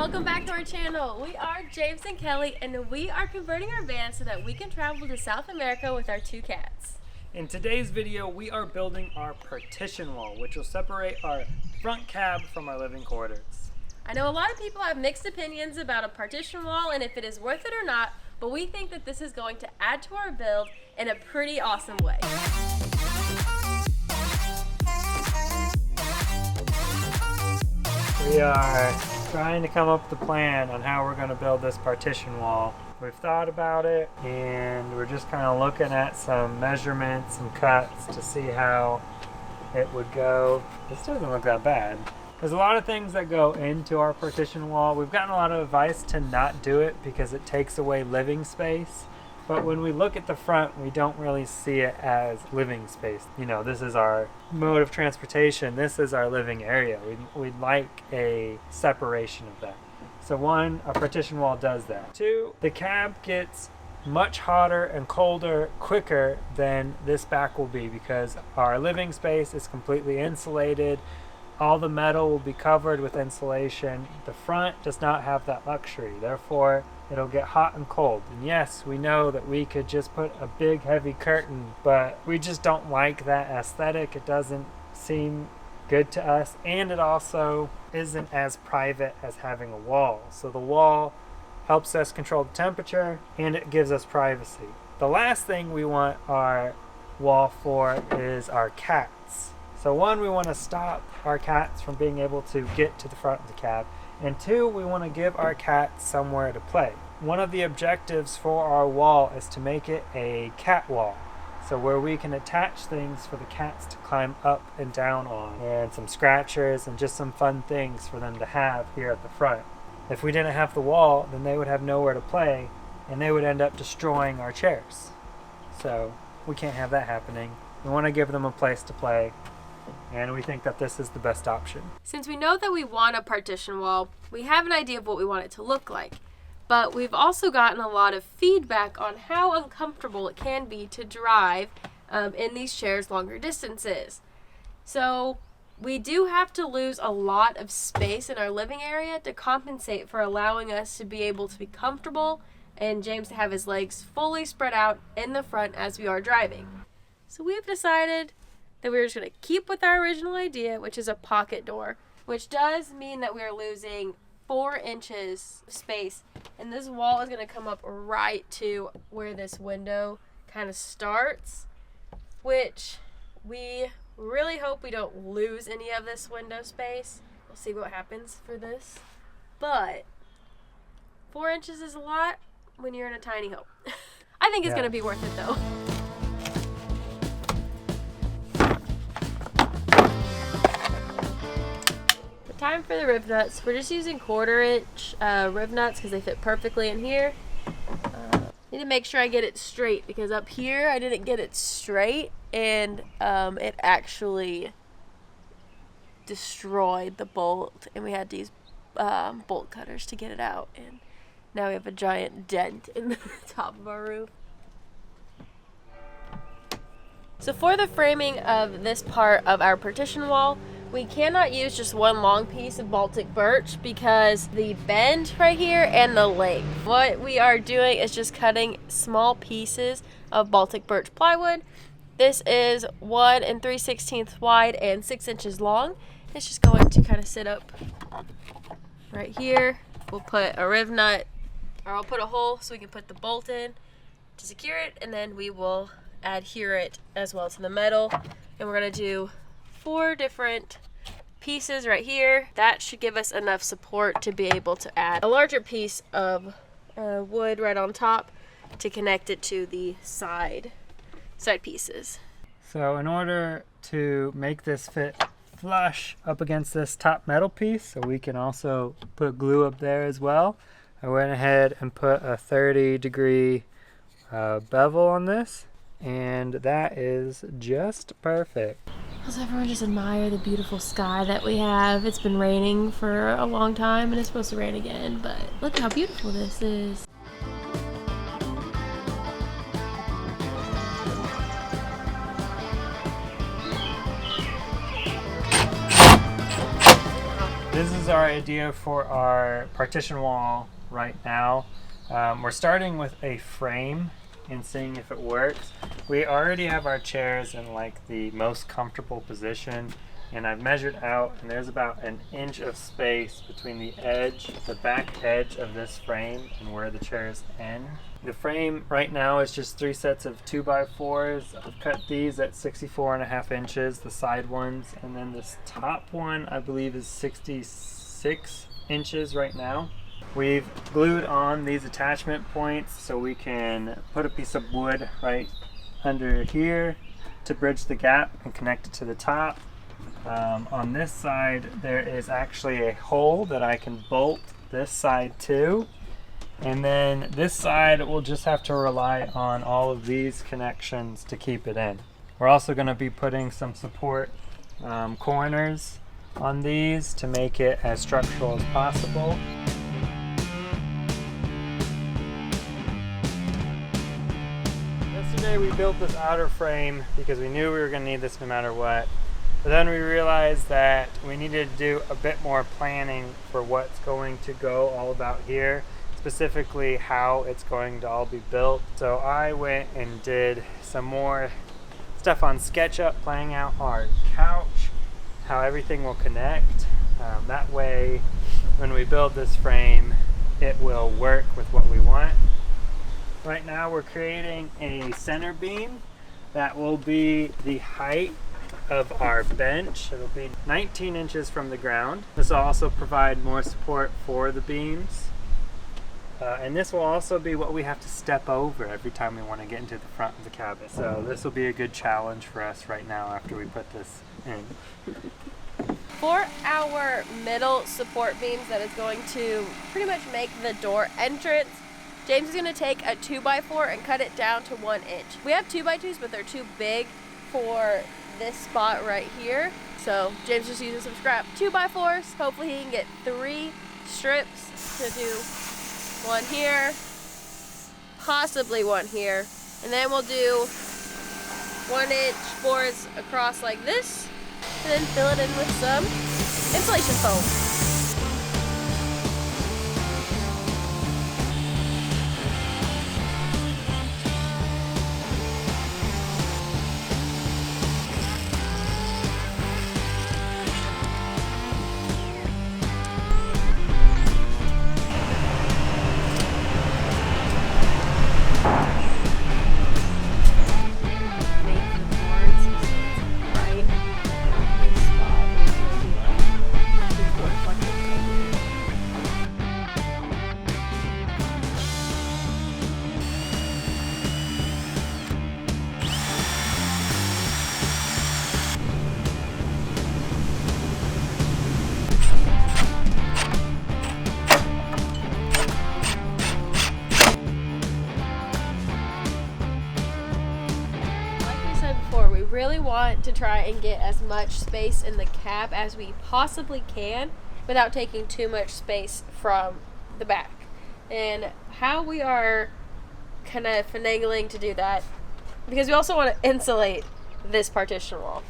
welcome back to our channel. We are James and Kelly, and we are converting our van so that we can travel to South America with our 2 cats. In today's video, we are building our partition wall, which will separate our front cab from our living quarters. I know a lot of people have mixed opinions about a partition wall and if it is worth it or not, but we think that this is going to add to our build in a pretty awesome way. We are trying to come up with a plan on how we're going to build this partition wall. We've thought about it, and we're just kind of looking at some measurements and cuts to see how it would go. This doesn't look that bad. There's a lot of things that go into our partition wall. We've gotten a lot of advice to not do it because it takes away living space. But when we look at the front, we don't really see it as living space. You know, this is our mode of transportation. This is our living area. We'd like a separation of that. So 1, a partition wall does that. 2, the cab gets much hotter and colder quicker than this back will be because our living space is completely insulated. All the metal will be covered with insulation. The front does not have that luxury. Therefore, it'll get hot and cold. And yes, we know that we could just put a big heavy curtain, but we just don't like that aesthetic. It doesn't seem good to us, and it also isn't as private as having a wall. So the wall helps us control the temperature, and it gives us privacy. The last thing we want our wall for is our cats. So 1, we want to stop our cats from being able to get to the front of the cab. And 2, we want to give our cats somewhere to play. One of the objectives for our wall is to make it a cat wall. So where we can attach things for the cats to climb up and down on, and some scratchers and just some fun things for them to have here at the front. If we didn't have the wall, then they would have nowhere to play, and they would end up destroying our chairs. So we can't have that happening. We want to give them a place to play, and we think that this is the best option. Since we know that we want a partition wall, we have an idea of what we want it to look like. But we've also gotten a lot of feedback on how uncomfortable it can be to drive in these chairs longer distances. So we do have to lose a lot of space in our living area to compensate for allowing us to be able to be comfortable and James to have his legs fully spread out in the front as we are driving. So we've decided that we're just going to keep with our original idea, which is a pocket door, which does mean that we're losing 4 inches of space, and this wall is going to come up right to where this window kind of starts, which we really hope we don't lose any of this window space. We'll see what happens for this, but 4 inches is a lot when you're in a tiny home. I think it's going to be worth it though. Time for the rib nuts. We're just using 1/4-inch rib nuts because they fit perfectly in here. Need to make sure I get it straight because up here I didn't get it straight, and it actually destroyed the bolt, and we had to use bolt cutters to get it out, and now we have a giant dent in the top of our roof. So for the framing of this part of our partition wall, we cannot use just one long piece of Baltic birch because the bend right here and the length. What we are doing is just cutting small pieces of Baltic birch plywood. This is 1 3/16 wide and 6 inches long. It's just going to kind of sit up right here. We'll put a rib nut, or I'll put a hole so we can put the bolt in to secure it, and then we will adhere it as well to the metal. And we're going to do 4 different pieces right here. That should give us enough support to be able to add a larger piece of wood right on top to connect it to the side pieces. So in order to make this fit flush up against this top metal piece, so we can also put glue up there as well, I went ahead and put a 30-degree bevel on this, and that is just perfect. Does everyone just admire the beautiful sky that we have? It's been raining for a long time and it's supposed to rain again, but look how beautiful this is. this is our idea for our partition wall right now. We're starting with a frame and seeing if it works. We already have our chairs in like the most comfortable position, and I've measured out, and there's about an inch of space between the back edge of this frame and where the chairs end. The frame right now is just 3 sets of 2x4s. I've cut these at 64.5 inches, the side ones, and then this top one I believe is 66 inches right now. We've glued on these attachment points so we can put a piece of wood right under here to bridge the gap and connect it to the top. On this side there is actually a hole that I can bolt this side to, and then this side we'll just have to rely on all of these connections to keep it in. We're also going to be putting some support corners on these to make it as structural as possible. Yesterday we built this outer frame because we knew we were going to need this no matter what. But then we realized that we needed to do a bit more planning for what's going to go all about here, specifically how it's going to all be built. So I went and did some more stuff on SketchUp, planning out our couch, how everything will connect. That way, when we build this frame, it will work with what we want. Right now we're creating a center beam that will be the height of our bench. It'll be 19 inches from the ground. This will also provide more support for the beams. And this will also be what we have to step over every time we want to get into the front of the cabin. So this will be a good challenge for us right now after we put this in. For our middle support beams that is going to pretty much make the door entrance, James is going to take a 2x4 and cut it down to 1 inch. We have 2x2s, but they're too big for this spot right here. So James just uses some scrap 2x4s. Hopefully he can get 3 strips to do 1 here, possibly 1 here. And then we'll do 1 inch boards across like this, and then fill it in with some insulation foam. Really want to try and get as much space in the cab as we possibly can without taking too much space from the back. And how we are kind of finagling to do that, because we also want to insulate this partition wall.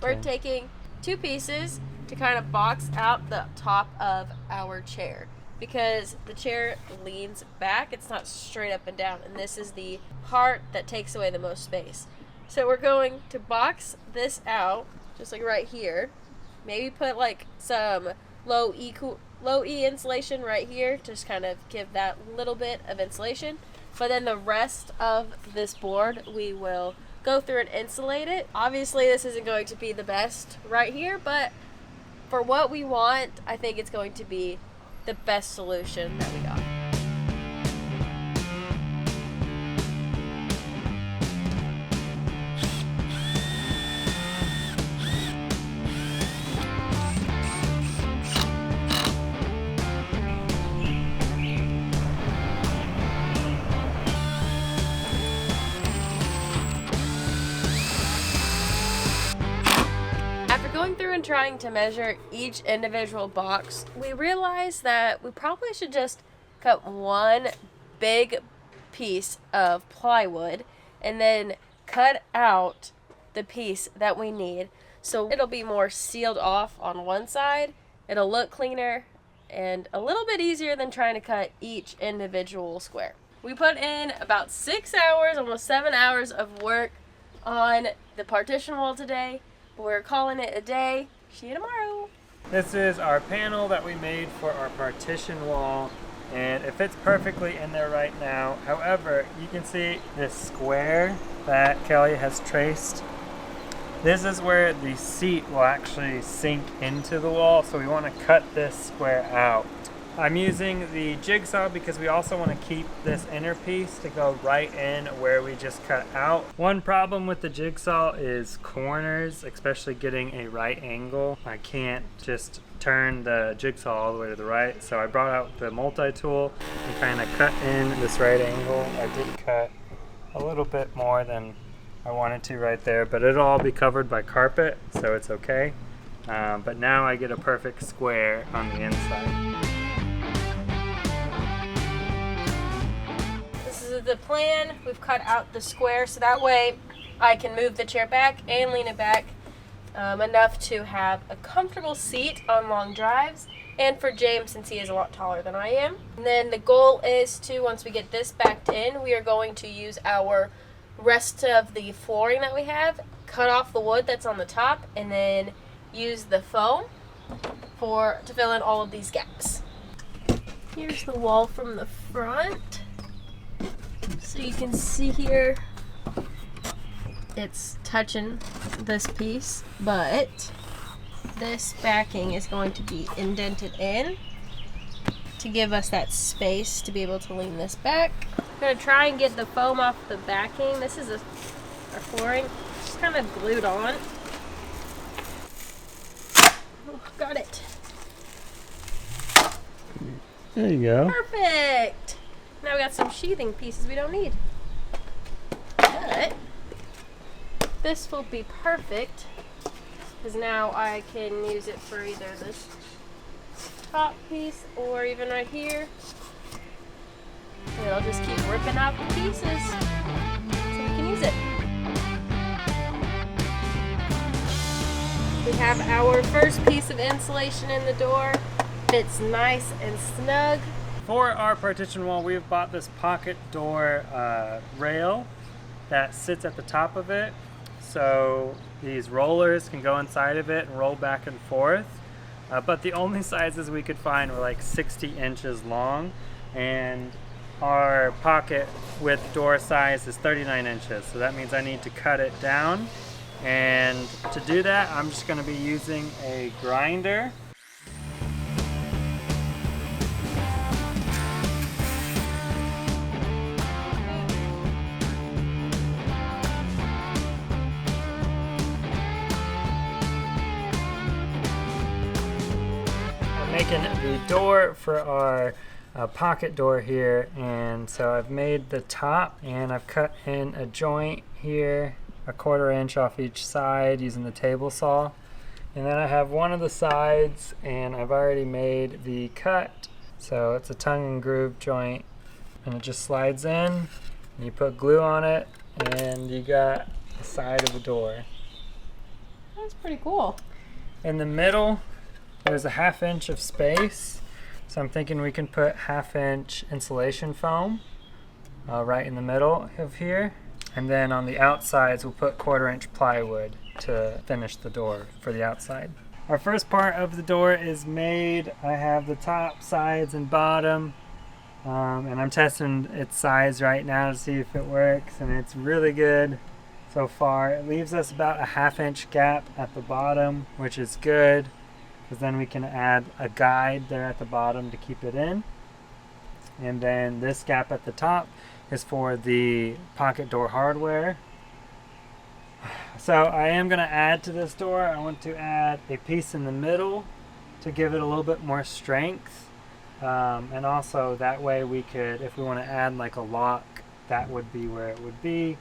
We're taking 2 pieces to kind of box out the top of our chair, because the chair leans back, it's not straight up and down, and this is the part that takes away the most space. So we're going to box this out, just like right here. Maybe put like some low E insulation right here, just kind of give that little bit of insulation. But then the rest of this board, we will go through and insulate it. Obviously this isn't going to be the best right here, but for what we want, I think it's going to be the best solution that we got. Going through and trying to measure each individual box, we realized that we probably should just cut 1 big piece of plywood and then cut out the piece that we need, so it'll be more sealed off on one side It'll look cleaner and a little bit easier than trying to cut each individual square. We put in about 6 hours, almost 7 hours of work on the partition wall today. We're calling it a day. See you tomorrow. This is our panel that we made for our partition wall, and it fits perfectly in there right now. However, you can see this square that Kelly has traced. This is where the seat will actually sink into the wall, so we want to cut this square out. I'm using the jigsaw because we also want to keep this inner piece to go right in where we just cut out. One problem with the jigsaw is corners, especially getting a right angle. I can't just turn the jigsaw all the way to the right, so I brought out the multi-tool and kind of cut in this right angle. I did cut a little bit more than I wanted to right there, but it'll all be covered by carpet, so it's okay. But now I get a perfect square on the inside. The plan, we've cut out the square so that way I can move the chair back and lean it back enough to have a comfortable seat on long drives, and for James since he is a lot taller than I am. And then the goal is to, once we get this backed in, we are going to use our rest of the flooring that we have, cut off the wood that's on the top, and then use the foam to fill in all of these gaps. Here's the wall from the front. So you can see here, it's touching this piece, but this backing is going to be indented in to give us that space to be able to lean this back. I'm going to try and get the foam off the backing. This is our flooring, just kind of glued on. Oh, got it. There you go. Perfect. Now we got some sheathing pieces we don't need. But this will be perfect because now I can use it for either this top piece or even right here. And it'll just keep ripping out the pieces so we can use it. We have our first piece of insulation in the door. Fits nice and snug. For our partition wall, we've bought this pocket door rail that sits at the top of it. So these rollers can go inside of it and roll back and forth. But the only sizes we could find were like 60 inches long. And our pocket with door size is 39 inches. So that means I need to cut it down. And to do that, I'm just going to be using a grinder. Making the door for our pocket door here, and so I've made the top and I've cut in a joint here, 1/4 inch off each side using the table saw, and then I have one of the sides and I've already made the cut, so it's a tongue and groove joint and it just slides in and you put glue on it and you got the side of the door. That's pretty cool. In the middle there's a 1/2 inch of space, so I'm thinking we can put 1/2 inch insulation foam right in the middle of here, and then on the outsides we'll put 1/4 inch plywood to finish the door for the outside. Our first part of the door is made. I have the top, sides, and bottom, and I'm testing its size right now to see if it works, and it's really good so far. It leaves us about a 1/2 inch gap at the bottom, which is good, because then we can add a guide there at the bottom to keep it in. And then this gap at the top is for the pocket door hardware. So I am going to add to this door. I want to add a piece in the middle to give it a little bit more strength. And also that way we could, if we want to add like a lock, that would be where it would be.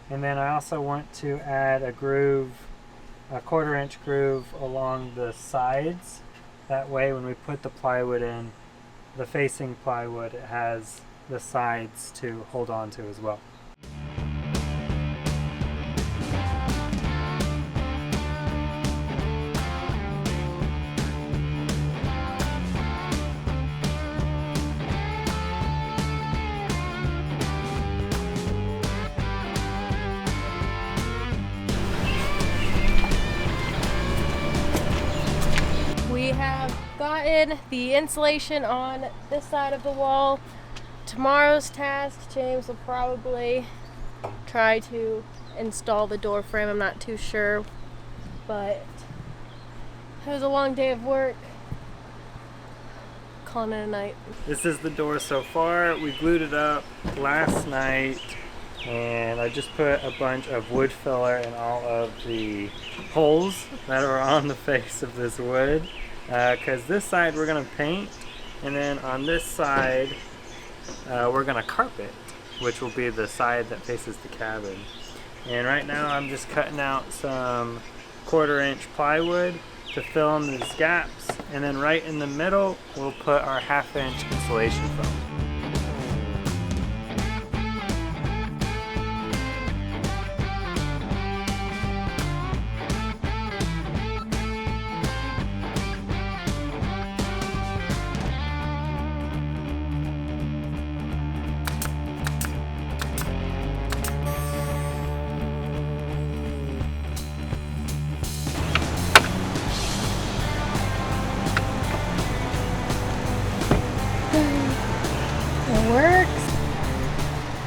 And then I also want to add a groove, a 1/4 inch groove along the sides. That way when we put the plywood in, the facing plywood, it has the sides to hold on to as well. gotten the insulation on this side of the wall. Tomorrow's task, James will probably try to install the door frame. I'm not too sure, but it was a long day of work. Calling it a night. This is the door so far. We glued it up last night, and I just put a bunch of wood filler in all of the holes that are on the face of this wood, because this side we're going to paint, and then on this side we're going to carpet, which will be the side that faces the cabin. And right now I'm just cutting out some 1/4-inch plywood to fill in these gaps, and then right in the middle we'll put our 1/2-inch insulation foam.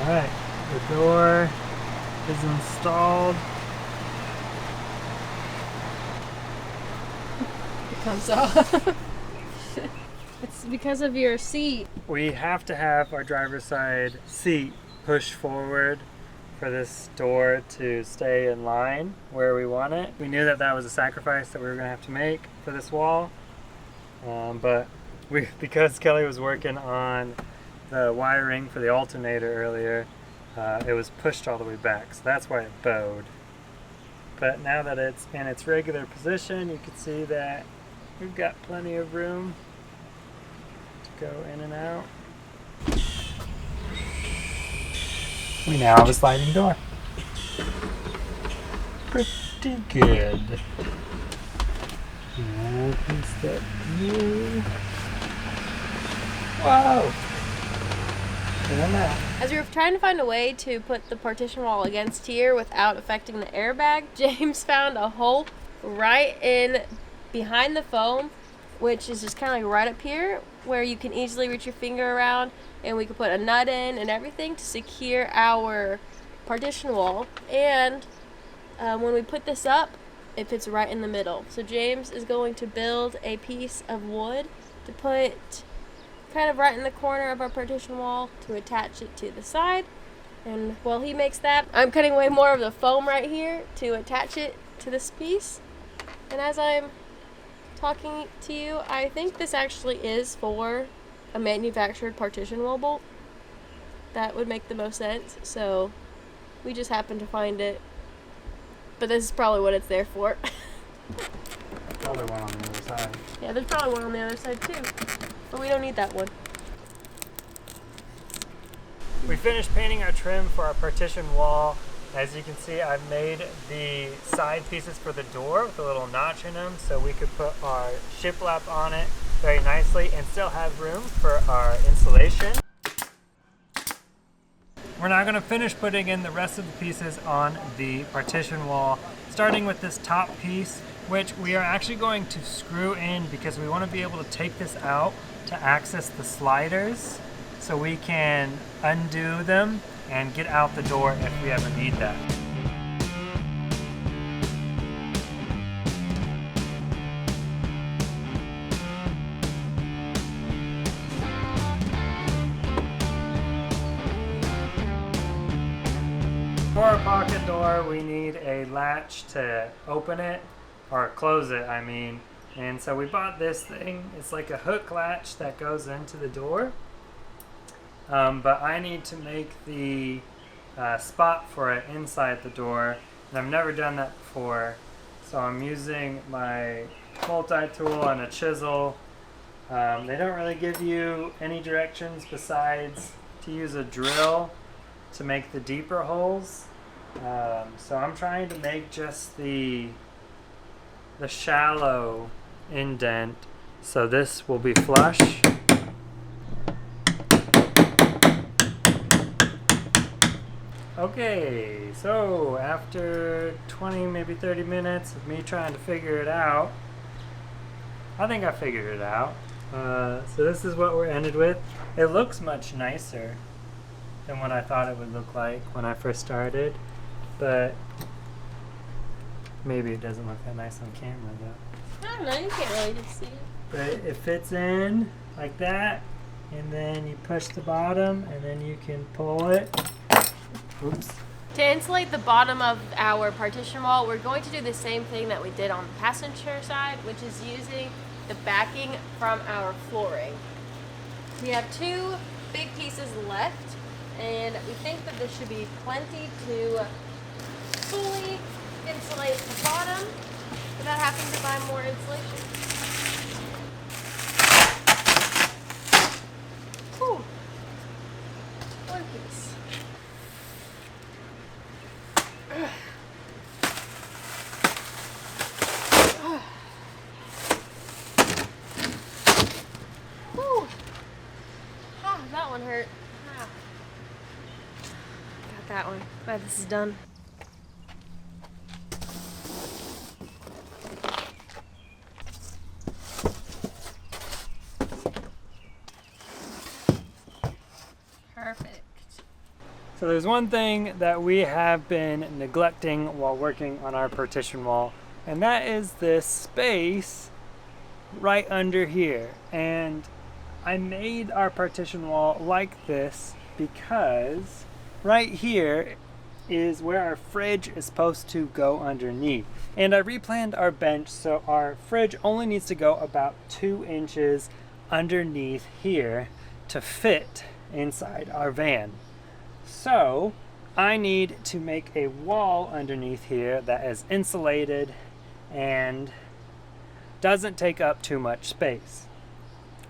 Alright, the door is installed. It comes off. It's because of your seat. We have to have our driver's side seat pushed forward for this door to stay in line where we want it. We knew that that was a sacrifice that we were going to have to make for this wall, but because Kelly was working on the wiring for the alternator earlier, it was pushed all the way back, so that's why it bowed. But now that it's in its regular position, you can see that we've got plenty of room to go in and out. We now have a sliding door. Pretty good. Open step view. Wow! As we were trying to find a way to put the partition wall against here without affecting the airbag, James found a hole right in behind the foam, which is just kind of like right up here, where you can easily reach your finger around, and we could put a nut in and everything to secure our partition wall. And when we put this up, it fits right in the middle. So James is going to build a piece of wood to put kind of right in the corner of our partition wall to attach it to the side. And while he makes that, I'm cutting away more of the foam right here to attach it to this piece. And as I'm talking to you, I think this actually is for a manufactured partition wall bolt. That would make the most sense. So we just happened to find it, but this is probably what it's there for. Probably one on the other side. Yeah, there's probably one on the other side too, but we don't need that one. We finished painting our trim for our partition wall. As you can see, I've made the side pieces for the door with a little notch in them, so we could put our shiplap on it very nicely and still have room for our insulation. We're now going to finish putting in the rest of the pieces on the partition wall, starting with this top piece, which we are actually going to screw in because we want to be able to take this out to access the sliders so we can undo them and get out the door if we ever need that. For our pocket door, we need a latch to open it, or close it, I mean. And so we bought this thing. It's like a hook latch that goes into the door. But I need to make the spot for it inside the door, and I've never done that before. So I'm using my multi-tool and a chisel. They don't really give you any directions besides to use a drill to make the deeper holes. So I'm trying to make just the shallow indent, so this will be flush. Okay, so after 20, maybe 30 minutes of me trying to figure it out, I think I figured it out. So this is what we're ended with. It looks much nicer than what I thought it would look like when I first started, but maybe it doesn't look that nice on camera though. I don't know, you can't really just see it. But it fits in like that, and then you push the bottom, and then you can pull it. Oops. To insulate the bottom of our partition wall, we're going to do the same thing that we did on the passenger side, which is using the backing from our flooring. We have 2 big pieces left, and we think that this should be plenty to fully insulate the bottom without having to buy more insulation. Whew. 1 piece. Whew. Ah, that one hurt. Ah. Got that one. Glad this is done. Perfect. So there's one thing that we have been neglecting while working on our partition wall, and that is this space right under here. And I made our partition wall like this because right here is where our fridge is supposed to go underneath. And I replanned our bench so our fridge only needs to go about 2 inches underneath here to fit inside our van. So I need to make a wall underneath here that is insulated and doesn't take up too much space.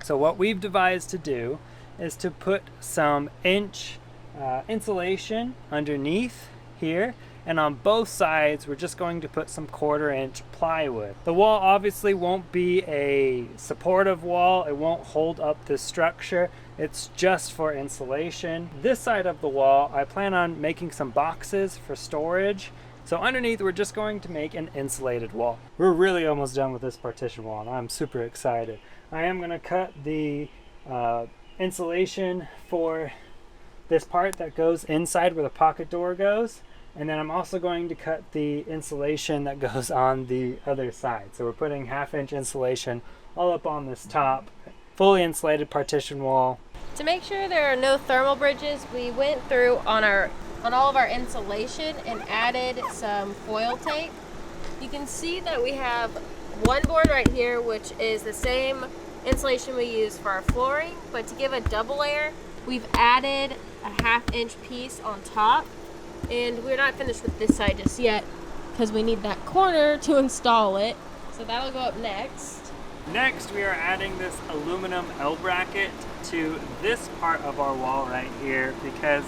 So what we've devised to do is to put some inch insulation underneath here, and on both sides we're just going to put some 1/4 inch plywood. The wall obviously won't be a supportive wall, it won't hold up the structure, it's just for insulation. This side of the wall I plan on making some boxes for storage, so underneath we're just going to make an insulated wall. We're really almost done with this partition wall and I'm super excited. I am going to cut the insulation for this part that goes inside where the pocket door goes, and then I'm also going to cut the insulation that goes on the other side. So we're putting 1/2 inch insulation all up on this top, fully insulated partition wall. To make sure there are no thermal bridges, we went through on all of our insulation and added some foil tape. You can see that we have one board right here, which is the same insulation we use for our flooring, but to give a double layer, we've added a 1/2 inch piece on top, and we're not finished with this side just yet because we need that corner to install it, so that'll go up next. Next we are adding this aluminum L bracket to this part of our wall right here, because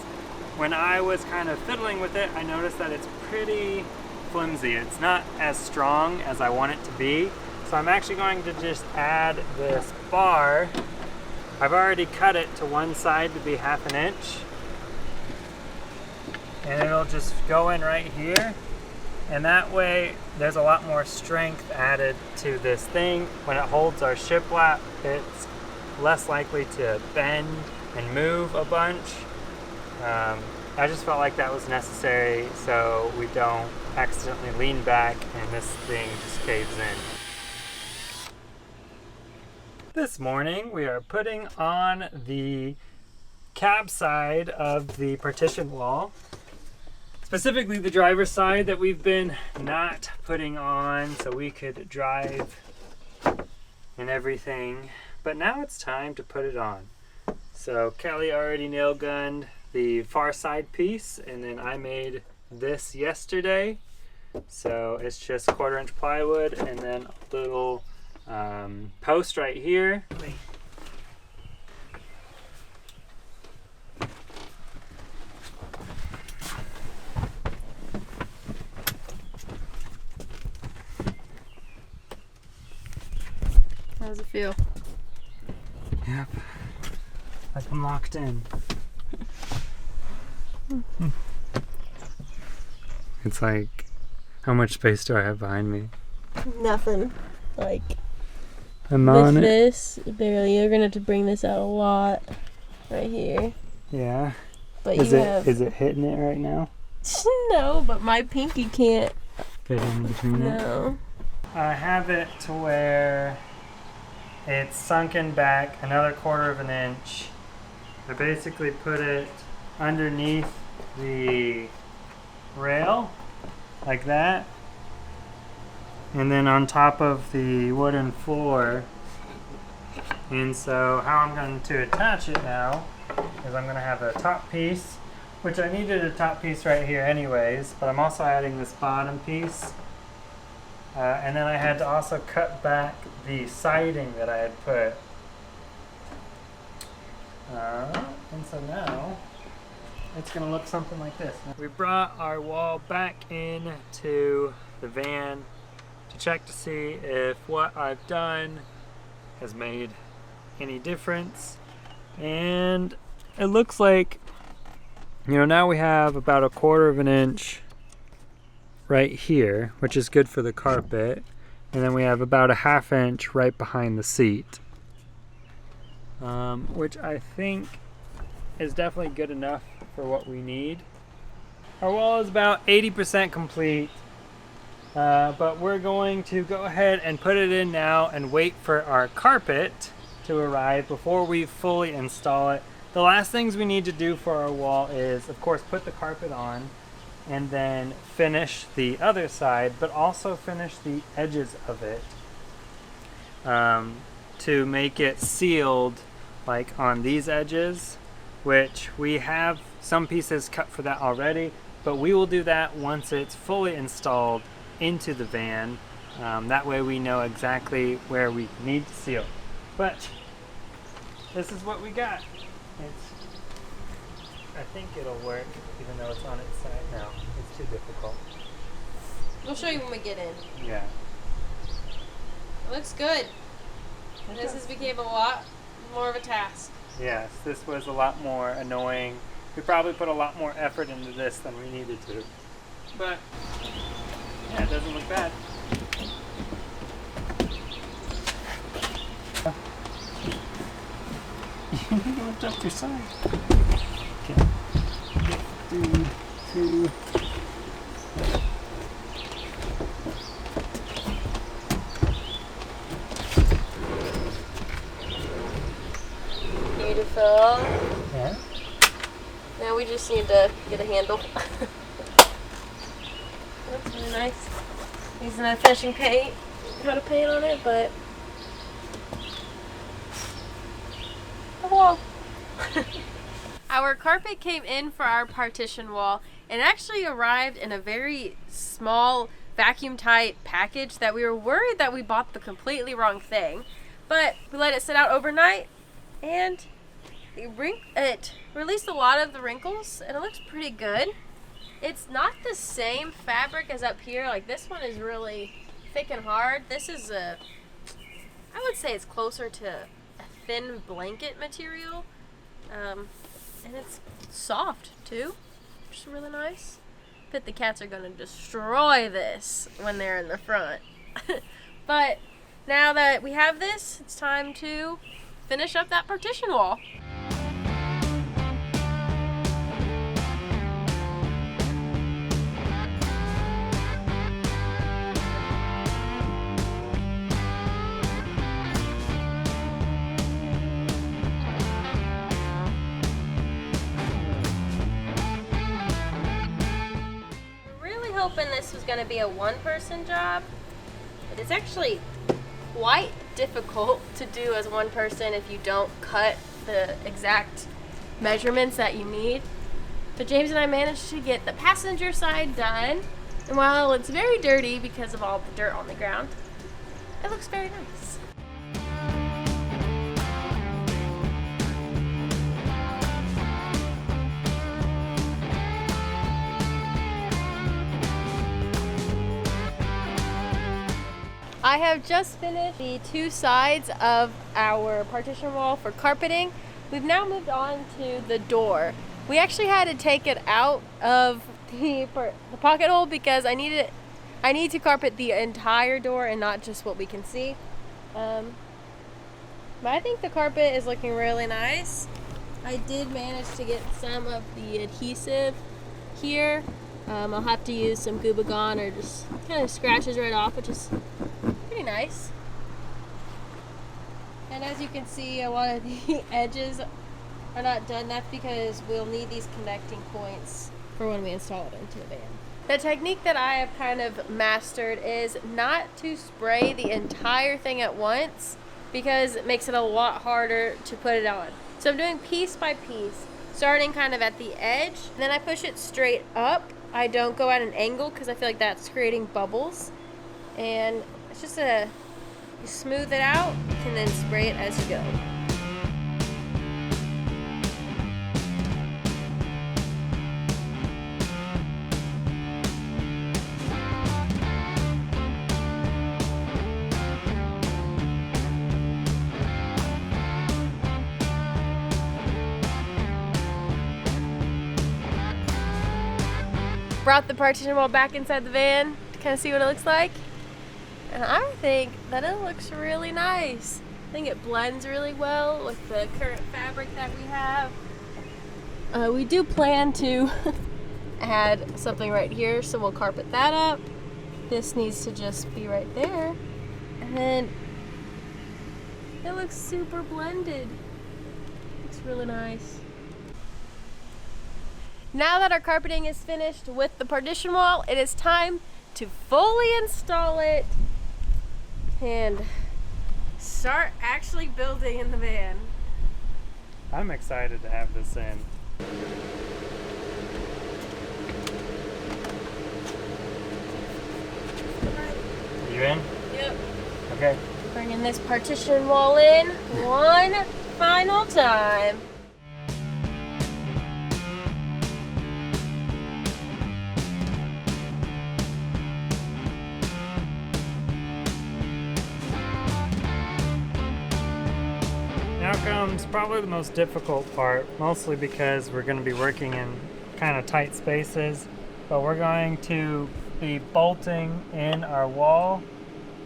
when I was kind of fiddling with it I noticed that it's pretty flimsy. It's not as strong as I want it to be, so I'm actually going to just add this bar. I've already cut it to one side to be 1/2 inch, and it'll just go in right here, and that way there's a lot more strength added to this thing. When it holds our shiplap, it's less likely to bend and move a bunch. I just felt like that was necessary so we don't accidentally lean back and this thing just caves in. This morning we are putting on the cab side of the partition wall, specifically the driver's side that we've been not putting on so we could drive and everything, but now it's time to put it on. So Kelly already nail gunned the far side piece, and then I made this yesterday, so it's just 1/4 inch plywood and then a little post right here. How does it feel? Yep, like I'm locked in. It's like, how much space do I have behind me? Nothing. Like, I'm on it. This, barely. You're gonna have to bring this out a lot right here. Yeah. But Is you it have... is it hitting it right now? No, but my pinky can't. Fit in between it? No. I have it to where it's sunken back another 1/4 of an inch. I basically put it underneath the rail like that, and then on top of the wooden floor. And so how I'm going to attach it now is I'm going to have a top piece, which I needed a top piece right here anyways, but I'm also adding this bottom piece. And then I had to also cut back the siding that I had put. And so now it's going to look something like this. We brought our wall back into the van to check to see if what I've done has made any difference. And it looks like, you know, now we have about 1/4 of an inch right here, which is good for the carpet, and then we have about 1/2 inch right behind the seat, which I think is definitely good enough for what we need. Our wall is about 80% complete, but we're going to go ahead and put it in now and wait for our carpet to arrive before we fully install it. The last things we need to do for our wall is, of course, put the carpet on and then finish the other side, but also finish the edges of it to make it sealed, like on these edges, which we have some pieces cut for that already, but we will do that once it's fully installed into the van. That way we know exactly where we need to seal. But this is what we got. I think it'll work, even though it's on its side now. It's too difficult. We'll show you when we get in. Yeah. It looks good. This has became a lot more of a task. Yes, this was a lot more annoying. We probably put a lot more effort into this than we needed to. But, yeah, it doesn't look bad. You need to lift up your side. Okay. 3, 2. Beautiful. Yeah. Now we just need to get a handle. That's really nice. Using that finishing paint. Got to paint on it, but our carpet came in for our partition wall and actually arrived in a very small vacuum tight package that we were worried that we bought the completely wrong thing, but we let it sit out overnight and it released a lot of the wrinkles and it looks pretty good. It's not the same fabric as up here. Like, this one is really thick and hard. This is I would say it's closer to a thin blanket material. And it's soft too, which is really nice. But the cats are gonna destroy this when they're in the front. But now that we have this, it's time to finish up that partition wall. Hoping this was going to be a one-person job, but it's actually quite difficult to do as one person if you don't cut the exact measurements that you need. But James and I managed to get the passenger side done, and while it's very dirty because of all the dirt on the ground, it looks very nice. I have just finished the 2 sides of our partition wall for carpeting. We've now moved on to the door. We actually had to take it out of the pocket hole because I need to carpet the entire door and not just what we can see. But I think the carpet is looking really nice. I did manage to get some of the adhesive here. I'll have to use some Gooba Gone or just kind of scratches right off, which is pretty nice. And as you can see, a lot of the edges are not done. That's because we'll need these connecting points for when we install it into the van. The technique that I have kind of mastered is not to spray the entire thing at once, because it makes it a lot harder to put it on. So I'm doing piece by piece, starting kind of at the edge, and then I push it straight up. I don't go at an angle because I feel like that's creating bubbles. And it's just you smooth it out and then spray it as you go. Brought the partition wall back inside the van to kind of see what it looks like. And I think that it looks really nice. I think it blends really well with the current fabric that we have. We do plan to add something right here, so we'll carpet that up. This needs to just be right there. And then it looks super blended. Looks really nice. Now that our carpeting is finished with the partition wall, it is time to fully install it and start actually building in the van. I'm excited to have this in. You in? Yep. Okay. Bringing this partition wall in one final time. Now comes probably the most difficult part, mostly because we're going to be working in kind of tight spaces, but we're going to be bolting in our wall.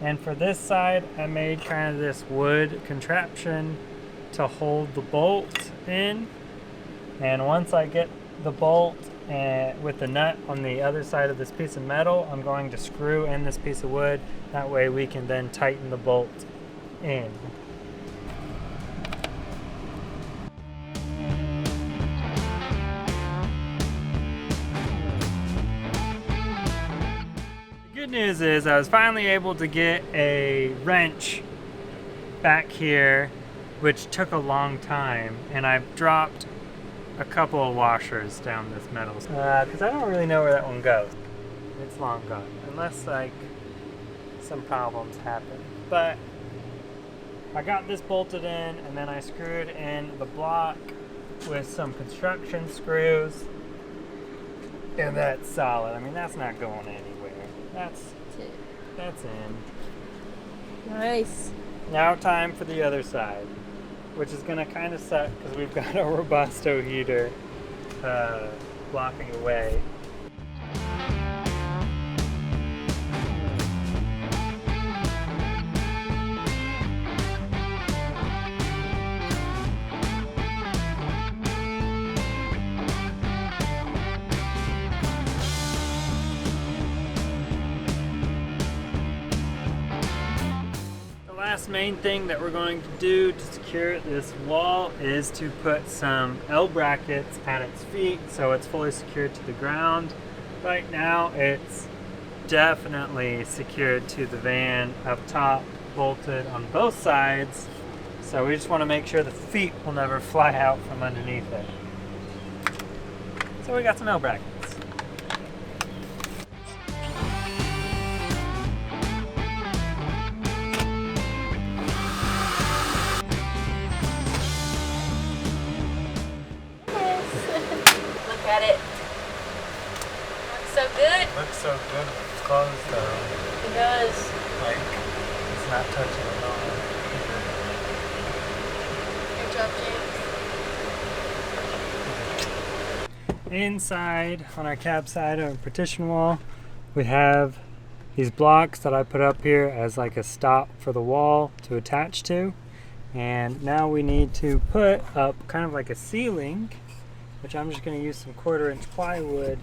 And for this side, I made kind of this wood contraption to hold the bolt in. And once I get the bolt with the nut on the other side of this piece of metal, I'm going to screw in this piece of wood. That way we can then tighten the bolt in. Good news is I was finally able to get a wrench back here, which took a long time, and I've dropped a couple of washers down this metal because I don't really know where that one goes. It's long gone, unless like some problems happen. But I got this bolted in, and then I screwed in the block with some construction screws, and that's solid. I mean, that's not going anywhere. That's in. Nice. Now time for the other side, which is gonna kind of suck because we've got a Robusto heater blocking away. Last main thing that we're going to do to secure this wall is to put some L brackets at its feet so it's fully secured to the ground. Right now it's definitely secured to the van up top, bolted on both sides, so we just want to make sure the feet will never fly out from underneath it. So we got some L brackets. At it. Looks so good. Looks so good when it's closed though. It does. Like, it's not touching at all. Good job, James. Inside, on our cab side of a partition wall, we have these blocks that I put up here as like a stop for the wall to attach to. And now we need to put up kind of like a ceiling, which I'm just going to use some 1/4-inch plywood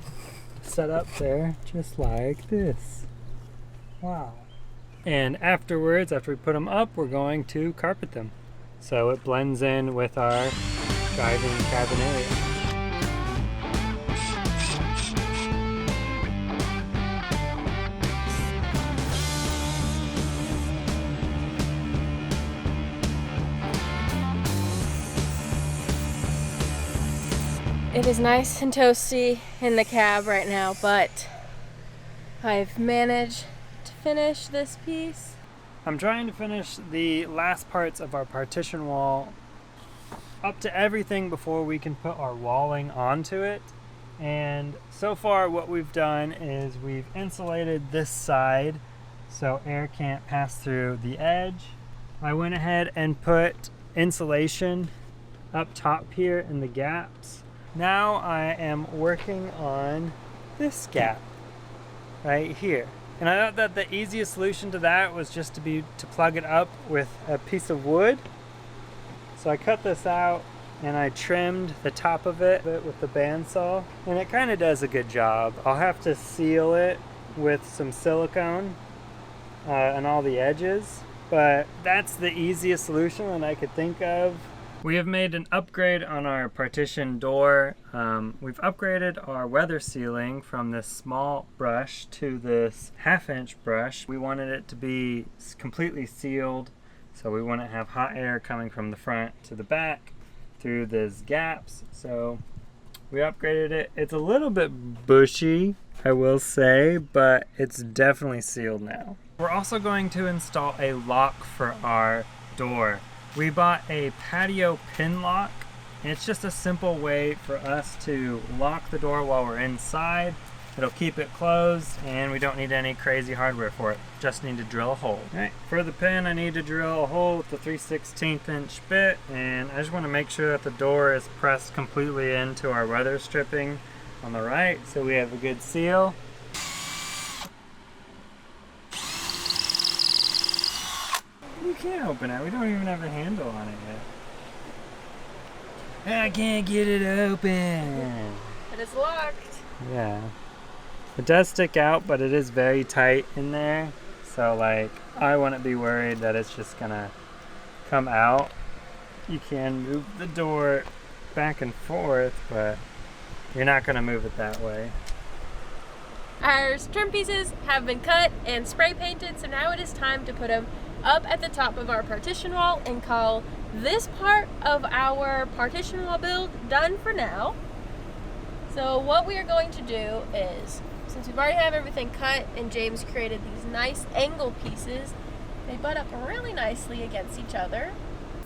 to set up there, just like this. Wow. And afterwards, after we put them up, we're going to carpet them, so it blends in with our driving cabin area. It is nice and toasty in the cab right now, but I've managed to finish this piece. I'm trying to finish the last parts of our partition wall up to everything before we can put our walling onto it. And so far what we've done is we've insulated this side so air can't pass through the edge. I went ahead and put insulation up top here in the gaps. Now I am working on this gap right here. And I thought that the easiest solution to that was just to plug it up with a piece of wood. So I cut this out and I trimmed the top of it with the bandsaw, and it kind of does a good job. I'll have to seal it with some silicone on all the edges, but that's the easiest solution that I could think of. We have made an upgrade on our partition door. We've upgraded our weather sealing from this small brush to this 1/2-inch brush. We wanted it to be completely sealed, so we wouldn't have hot air coming from the front to the back through these gaps. So we upgraded it. It's a little bit bushy, I will say, but it's definitely sealed now. We're also going to install a lock for our door. We bought a patio pin lock, and it's just a simple way for us to lock the door while we're inside. It'll keep it closed, and we don't need any crazy hardware for it. Just need to drill a hole. All right, for the pin, I need to drill a hole with the 3/16 inch bit, and I just want to make sure that the door is pressed completely into our weather stripping on the right, so we have a good seal. You can't open it. We don't even have a handle on it yet. I can't get it open. It is locked. Yeah. It does stick out, but it is very tight in there. So like, I wouldn't be worried that it's just gonna come out. You can move the door back and forth, but you're not gonna move it that way. Our trim pieces have been cut and spray painted, so now it is time to put them up at the top of our partition wall and call this part of our partition wall build done for now. So what we are going to do is, since we've already have everything cut and James created these nice angle pieces, they butt up really nicely against each other.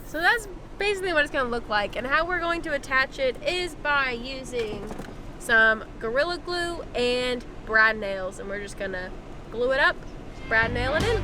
So that's basically what it's going to look like, and how we're going to attach it is by using some Gorilla Glue and brad nails, and we're just going to glue it up, brad nail it in.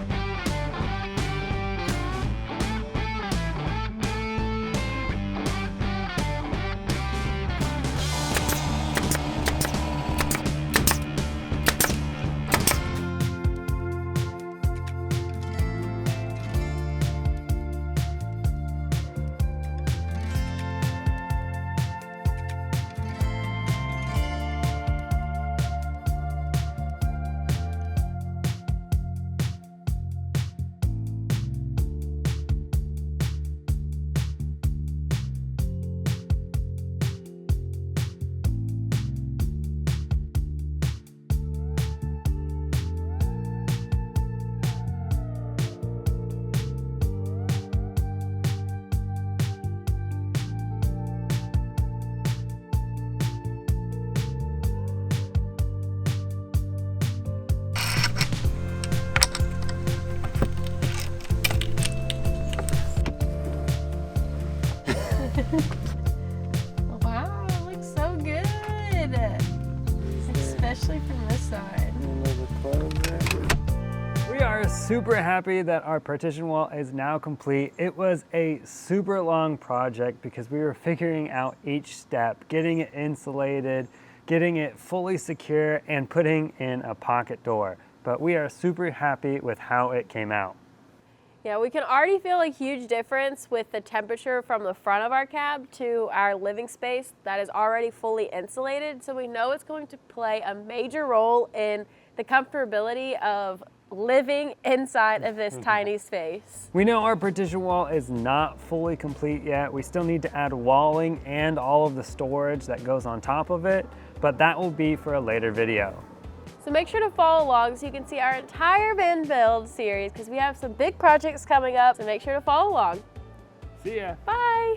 Wow, it looks so good. Especially from this side. We are super happy that our partition wall is now complete. It was a super long project because we were figuring out each step, getting it insulated, getting it fully secure, and putting in a pocket door. But we are super happy with how it came out. Yeah, we can already feel a huge difference with the temperature from the front of our cab to our living space that is already fully insulated. So we know it's going to play a major role in the comfortability of living inside of this tiny space. We know our partition wall is not fully complete yet. We still need to add walling and all of the storage that goes on top of it, but that will be for a later video. So make sure to follow along so you can see our entire van build series because we have some big projects coming up, so make sure to follow along. See ya. Bye.